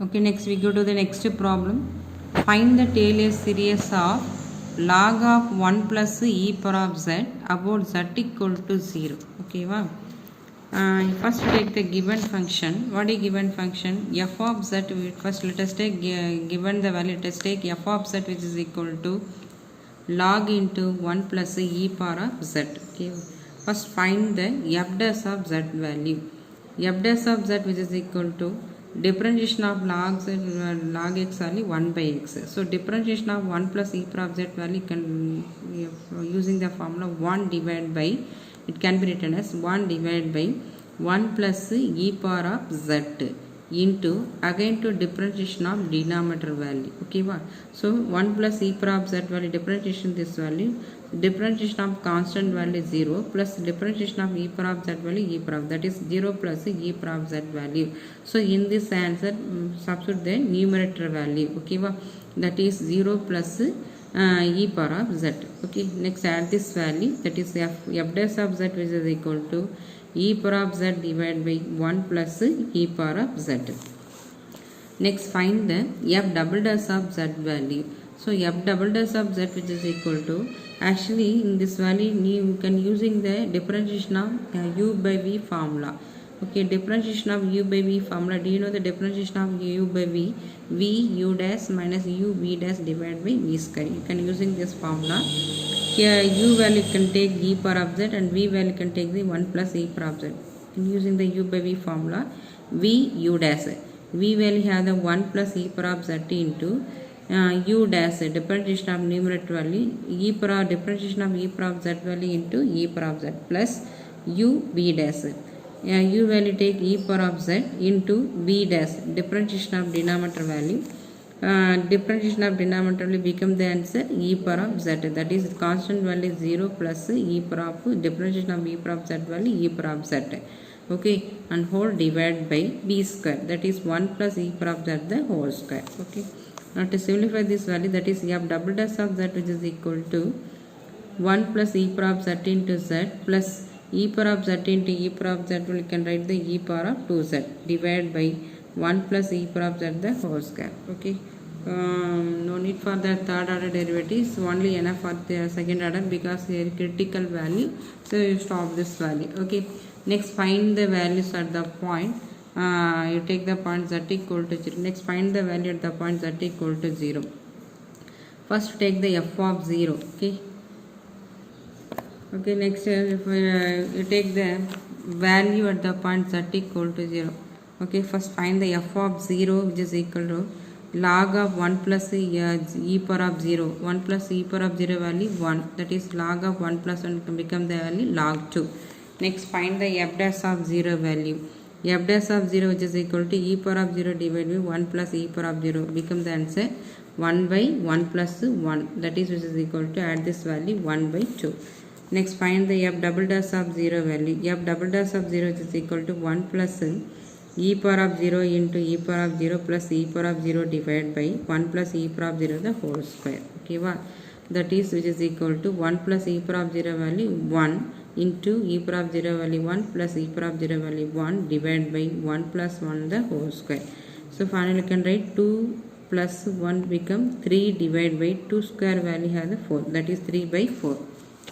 Okay, next we go to the next problem. Find the Taylor series of log of 1 plus e power of z about z equal to 0. Okay, wow. First we take the given function. What is given function? F of z. First let us take given the value. Let us take f of z which is equal to log into 1 plus e power of z. Okay. First find the f dash of z value. F dash of z which is equal to differentiation of log x value 1 by x. So differentiation of 1 plus e power of z value can using the formula 1 divided by, it can be written as 1 divided by 1 plus e power of z into again to differentiation of denominator value. Okay, so 1 plus e power of z value differentiation this value, differentiation of constant value 0 plus differentiation of e power of z value e power of, that is 0 plus e power of z value. So in this answer substitute the numerator value. Okay, that is 0 plus e power of z. Okay, next add this value, that is f dash of z which is equal to e power of z divided by 1 plus e power of z. Next find the f double dash of z value. So f double dash of z which is equal to, actually in this value you can using the differentiation of u by v formula. Okay, differentiation of u by v formula. Do you know the differentiation of u by v? V u dash minus u v dash divided by v square. You can using this formula. Here u value can take e power of z and v value can take the 1 plus e power of z. Using the u by v formula, v u dash, v value have the 1 plus e power of z into u dash, differentiation of numerator value, e power differentiation of e power of z value into e power of z plus u v dash. U value take e power of z into v dash, differentiation of denominator value. Differentiation of denominator will become the answer e power of z, that is constant value 0 plus e power of differentiation of e power of z value e power of z. Okay, and whole divided by b square, that is 1 plus e power of z the whole square. Okay, now to simplify this value, that is f double dash of z which is equal to 1 plus e power of z into z plus e power of z into e power of z, we can write the e power of 2z divided by 1 plus e power of z the whole square. Okay, no need for the third order derivatives, only enough for the second order because they are critical value, so you stop this value. Okay, next find the values at the point, you take the point z equal to 0. Next find the value at the point z equal to 0. First take the f of 0. Okay, next if you take the value at the point z equal to 0. Okay, first find the f of 0 which is equal to log of 1 plus e power of 0. 1 plus e power of 0 value 1, that is log of 1 plus 1 can become the value log 2. Next find the f dash of 0 value. F dash of 0 which is equal to e power of 0 divided by 1 plus e power of 0, become the answer 1 by 1 plus 1, that is which is equal to, add this value 1 by 2. Next find the f double dash of 0 value. F double dash of 0 is equal to 1 plus e power of 0 into e power of 0 plus e power of 0 divided by 1 plus e power of 0 the whole square. Okay, that is which is equal to 1 plus e power of 0 value 1 into e power of 0 value 1 plus e power of 0 value 1 divided by 1 plus 1 the whole square. So finally you can write 2 plus 1 become 3 divided by 2 square value has the 4, that is 3 by 4.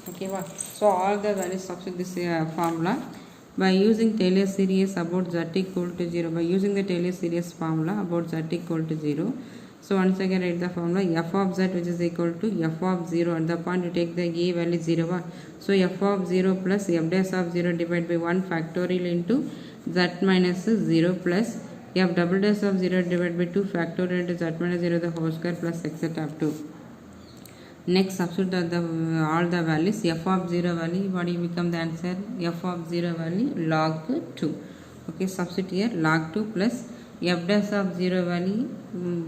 Okay, so all the values substitute this formula by using Taylor series about z equal to 0. By using the Taylor series formula about z equal to 0, so once again write the formula f of z which is equal to f of 0, at the point you take the a value 0. So f of 0 plus f dash of 0 divided by 1 factorial into z minus 0 plus f double dash of 0 divided by 2 factorial into z minus 0 the whole square plus etc. up to. Next substitute all the values. F of 0 value, what will become the answer? F of 0 value log 2. Okay, substitute here log 2 plus f dash of 0 value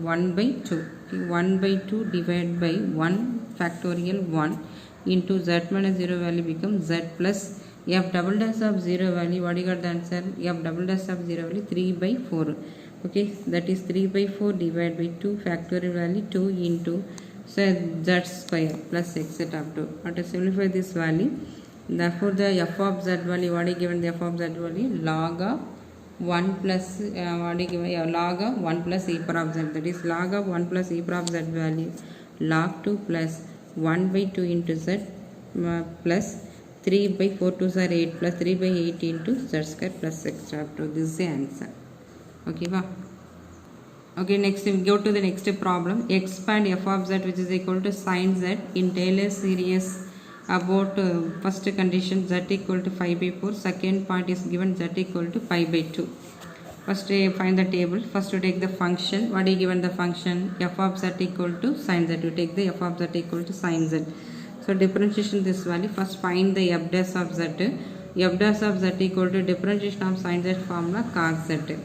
1 by 2. Okay, 1 by 2 divided by 1 factorial 1 into z minus 0 value becomes z plus f double dash of 0 value, what you got the answer? F double dash of 0 value 3 by 4. Okay, that is 3 by 4 divided by 2 factorial value 2 into so z square plus etc. up to. Now to simplify this value, therefore the f of z value, what is given the f of z value? Log of 1 plus what do you give, log of 1 plus e power of z, that is log of 1 plus e power of z value log 2 plus 1 by 2 into z plus 3 by 4 2s are 8 plus 3 by 8 into z square plus etc. This is the answer. Okay, wow. Okay, next we go to the next problem. Expand f of z which is equal to sin z in Taylor series about first condition z equal to 5 by 4. Second part is given z equal to 5 by 2. First find the table. First to take the function. What is given the function? F of z equal to sin z. To take the f of z equal to sin z. So differentiation this value. First find the f dash of z. F dash of z equal to differentiation of sin z formula cos z.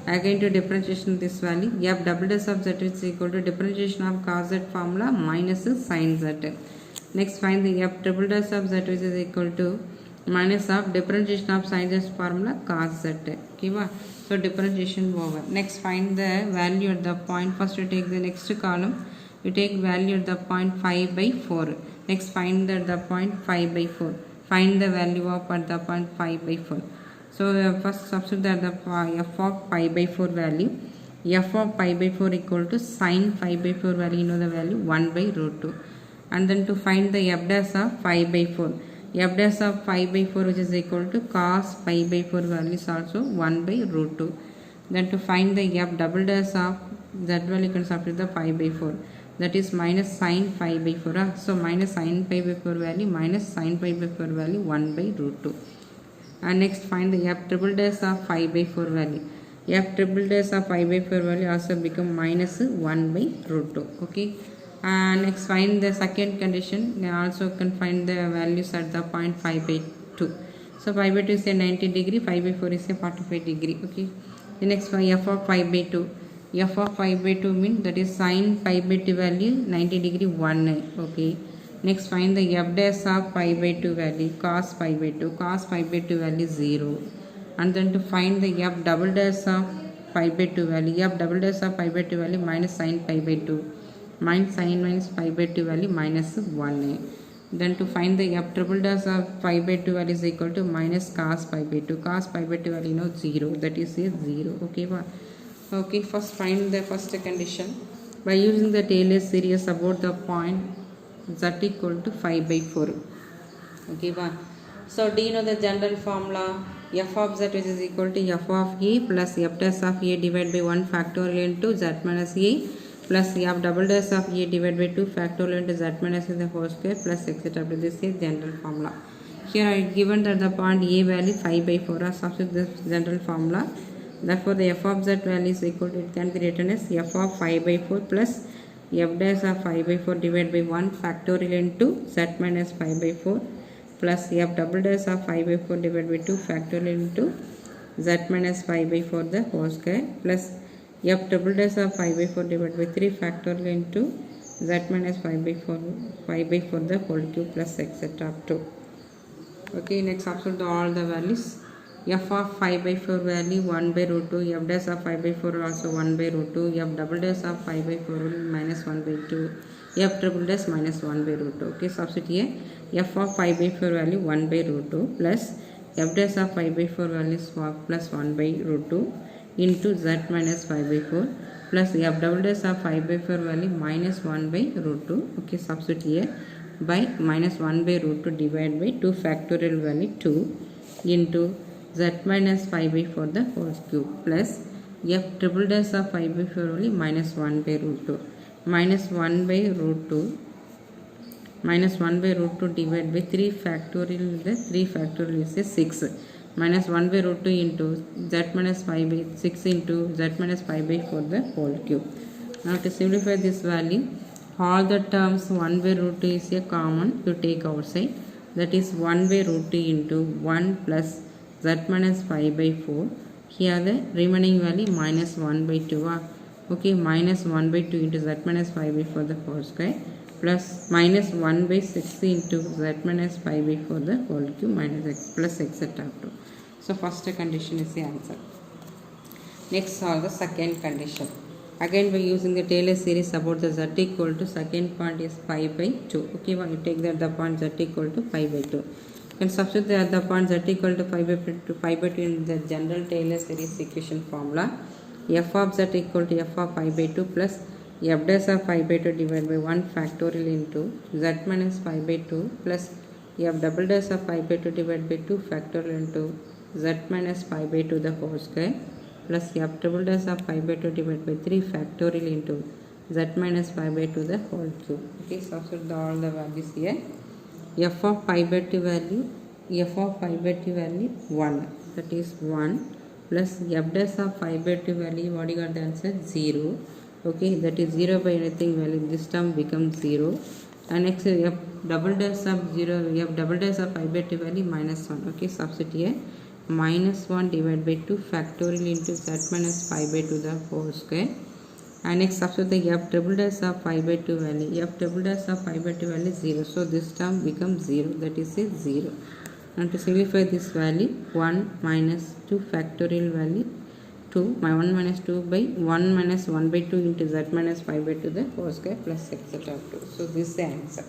Again to differentiation this value. F double dash of z is equal to differentiation of cos z formula minus sin z. Next find the f triple dash of z which is equal to minus of differentiation of sin z formula cos z. Okay, so differentiation over. Next find the value at the point. First you take the next column. You take value at the point 5 by 4. Next find the point 5 by 4. Find the value of at the point 5 by 4. So first substitute the f of pi by 4 value. F of pi by 4 equal to sin 5 by 4 value, you know the value 1 by root 2. And then to find the f dash of 5 by 4. F dash of 5 by 4 which is equal to cos pi by 4 value is also 1 by root 2. Then to find the f double dash of z value, you can substitute the 5 by 4. That is minus sin 5 by 4. So minus sin pi by 4 value minus sin pi by 4 value 1 by root 2. And next find the f triple dash of 5 by 4 value. F triple dash of 5 by 4 value also become minus 1 by root 2. Okay. And next find the second condition. They also can find the values at the point 5 by 2. So 5 by 2 is a 90 degree. 5 by 4 is a 45 degree. Okay. The next one f of 5 by 2. F of 5 by 2 means that is sin 5 by 2 value 90 degree 1. Okay. Next find the f dash of 5 by 2 value cos 5 by 2. Cos 5 by 2 value 0. And then to find the f double dash of 5 by 2 value. F double dash of 5 by 2 value minus sin 5 by 2. Minus sin minus 5 by 2 value minus 1. Then to find the f triple dash of 5 by 2 value is equal to minus cos 5 by 2. Cos 5 by 2 value 0. That is a 0. Okay. Okay. First find the first condition. By using the Taylor series about the point z equal to 5 by 4. Okay, so do you know the general formula? F of z which is equal to f of a plus f dash of a divided by 1 factorial into z minus a plus f double dash of a divided by 2 factorial into z minus a the whole square plus etc. This is general formula. Here I given that the point a value 5 by 4. Substitute this general formula. Therefore the f of z value is equal to, it can be written as f of 5 by 4 plus f dash of 5 by 4 divided by 1 factorial into z minus 5 by 4 plus f double dash of 5 by 4 divided by 2 factorial into z minus 5 by 4 the whole square plus f double dash of 5 by 4 divided by 3 factorial into z minus 5 by 4 the whole cube plus etc. up to. Okay, next substitute all the values. F of 5 by 4 value 1 by root 2, f dash of 5 by 4 also 1 by root 2, f double dash of 5 by 4 minus 1 by 2, f triple dash minus 1 by root 2. Okay, substitute here f of 5 by 4 value 1 by root 2 plus f dash of 5 by 4 value is plus 1 by root 2 into z minus 5 by 4 plus f double dash of 5 by 4 value minus 1 by root 2. Okay, substitute here by minus 1 by root 2 divided by 2 factorial value 2 into z minus 5 by 4 the whole cube plus f triple dash of 5 by 4 only minus 1 by root 2 minus 1 by root 2 minus 1 by root 2 divided by 3 factorial, the 3 factorial is a 6 minus 1 by root 2 into z minus 5 by 6 into z minus 5 by 4 the whole cube. Now to simplify this value, all the terms 1 by root 2 is a common to take outside, that is 1 by root 2 into 1 plus z minus 5 by 4. Here the remaining value minus 1 by 2. Okay, minus 1 by 2 into z minus 5 by 4 the whole square plus minus 1 by 6 into z minus 5 by 4 the whole cube minus x plus etc. So first condition is the answer. Next solve the second condition. Again by using the Taylor series about the z equal to second point is 5 by 2. Okay, you take that the point z equal to 5 by 2. You can substitute at the point z equal to pi by 2 in the general Taylor series equation formula. F of z equal to f of pi by 2 plus f dash of pi by 2 divided by 1 factorial into z minus pi by 2 plus f double dash of pi by 2 divided by 2 factorial into z minus pi by 2 the whole square plus f double dash of pi by 2 divided by 3 factorial into z minus pi by 2 the whole cube. Okay, substitute all the values here. F of pi by 2 value, f of pi by 2 value 1, that is 1 plus f dash of pi by 2 value, what you got the answer? 0. Okay, that is 0 by anything value, this term becomes 0. And next f double dash of 0, f double dash of pi by 2 value minus 1. Okay, substitute here minus 1 divided by 2 factorial into z minus pi by 2 the whole square. And next substitute the f double dash of pi by 2 value, f double dash of pi by 2 value is 0, so this term becomes 0, that is a 0. And to simplify this value, 1 minus 2 factorial value 2, my 1 minus 2 by 1 minus 1 by 2 into z minus pi by 2 the whole square plus etc. 2. So this is the answer.